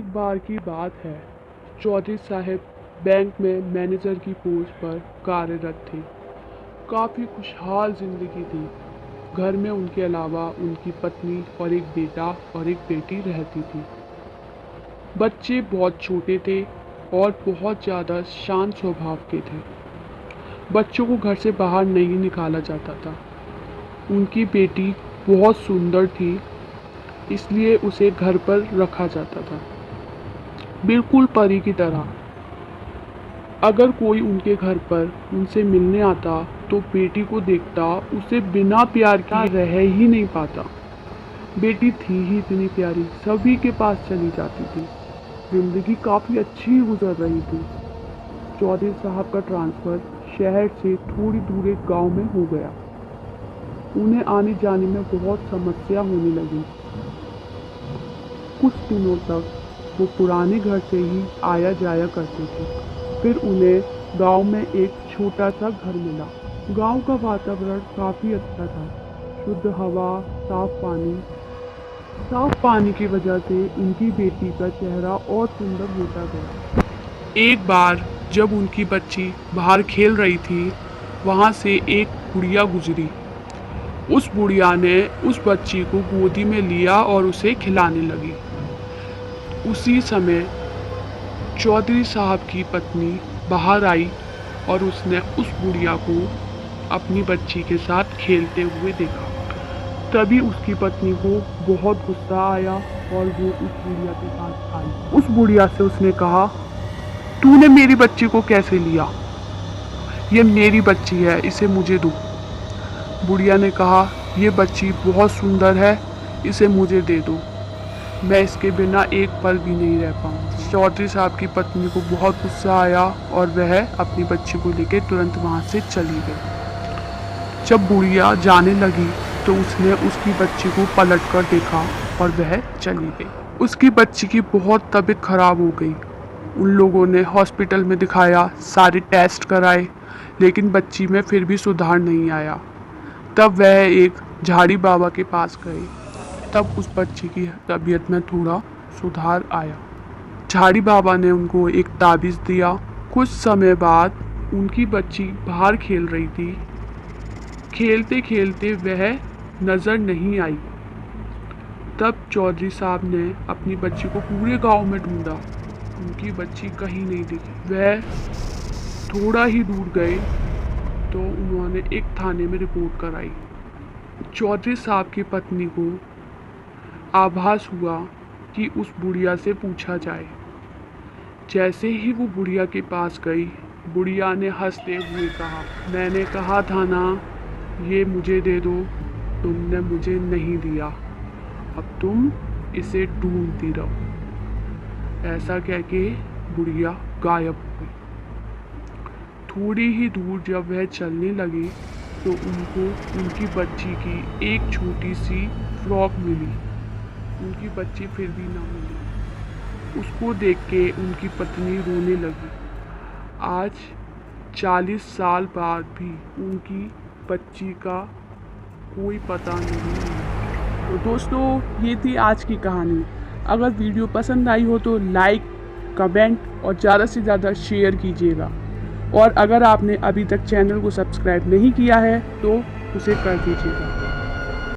एक बार की बात है। चौधरी साहब बैंक में मैनेजर की पोस्ट पर कार्यरत थे। काफ़ी खुशहाल जिंदगी थी। घर में उनके अलावा उनकी पत्नी और एक बेटा और एक बेटी रहती थी। बच्चे बहुत छोटे थे और बहुत ज़्यादा शांत स्वभाव के थे। बच्चों को घर से बाहर नहीं निकाला जाता था। उनकी बेटी बहुत सुंदर थी, इसलिए उसे घर पर रखा जाता था, बिल्कुल परी की तरह। अगर कोई उनके घर पर उनसे मिलने आता तो बेटी को देखता उसे बिना प्यार के रह ही नहीं पाता। बेटी थी ही इतनी प्यारी, सभी के पास चली जाती थी। जिंदगी काफ़ी अच्छी गुजर रही थी। चौधरी साहब का ट्रांसफ़र शहर से थोड़ी दूर एक गांव में हो गया। उन्हें आने जाने में बहुत समस्या होने लगी। कुछ दिनों तक वो पुराने घर से ही आया जाया करते थे। फिर उन्हें गांव में एक छोटा सा घर मिला। गांव का वातावरण काफ़ी अच्छा था। शुद्ध हवा, साफ पानी की वजह से उनकी बेटी का चेहरा और सुंदर होता गया। एक बार जब उनकी बच्ची बाहर खेल रही थी, वहाँ से एक बुढ़िया गुजरी। उस बुढ़िया ने उस बच्ची को गोदी में लिया और उसे खिलाने लगी। उसी समय चौधरी साहब की पत्नी बाहर आई और उसने उस बुढ़िया को अपनी बच्ची के साथ खेलते हुए देखा। तभी उसकी पत्नी को बहुत गुस्सा आया और वो उस बुढ़िया के पास आई। उस बुढ़िया से उसने कहा, तूने मेरी बच्ची को कैसे लिया? ये मेरी बच्ची है, इसे मुझे दो। बुढ़िया ने कहा, ये बच्ची बहुत सुंदर है, इसे मुझे दे दो। मैं इसके बिना एक पल भी नहीं रह पाऊंगी। चौधरी साहब की पत्नी को बहुत गुस्सा आया और वह अपनी बच्ची को लेकर तुरंत वहां से चली गई। जब बुढ़िया जाने लगी तो उसने उसकी बच्ची को पलट कर देखा और वह चली गई। उसकी बच्ची की बहुत तबीयत खराब हो गई। उन लोगों ने हॉस्पिटल में दिखाया, सारे टेस्ट कराए, लेकिन बच्ची में फिर भी सुधार नहीं आया। तब वह एक झाड़ी बाबा के पास गए। तब उस बच्ची की तबीयत में थोड़ा सुधार आया। झाड़ी बाबा ने उनको एक ताबीज़ दिया। कुछ समय बाद उनकी बच्ची बाहर खेल रही थी। खेलते खेलते वह नज़र नहीं आई। तब चौधरी साहब ने अपनी बच्ची को पूरे गांव में ढूंढा। उनकी बच्ची कहीं नहीं दिखी। वह थोड़ा ही दूर गए तो उन्होंने एक थाने में रिपोर्ट कराई। चौधरी साहब की पत्नी को आभास हुआ कि उस बुढ़िया से पूछा जाए। जैसे ही वो बुढ़िया के पास गई, बुढ़िया ने हंसते हुए कहा, मैंने कहा था ना, ये मुझे दे दो, तुमने मुझे नहीं दिया, अब तुम इसे ढूंढती रहो। ऐसा कह के बुढ़िया गायब हो गई। थोड़ी ही दूर जब वह चलने लगी तो उनको उनकी बच्ची की एक छोटी सी फ्रॉक मिली। उनकी बच्ची फिर भी ना मिली। उसको देख के उनकी पत्नी रोने लगी। आज 40 साल बाद भी उनकी बच्ची का कोई पता नहीं है। तो दोस्तों, ये थी आज की कहानी। अगर वीडियो पसंद आई हो तो लाइक, कमेंट और ज़्यादा से ज़्यादा शेयर कीजिएगा। और अगर आपने अभी तक चैनल को सब्सक्राइब नहीं किया है तो उसे कर दीजिएगा।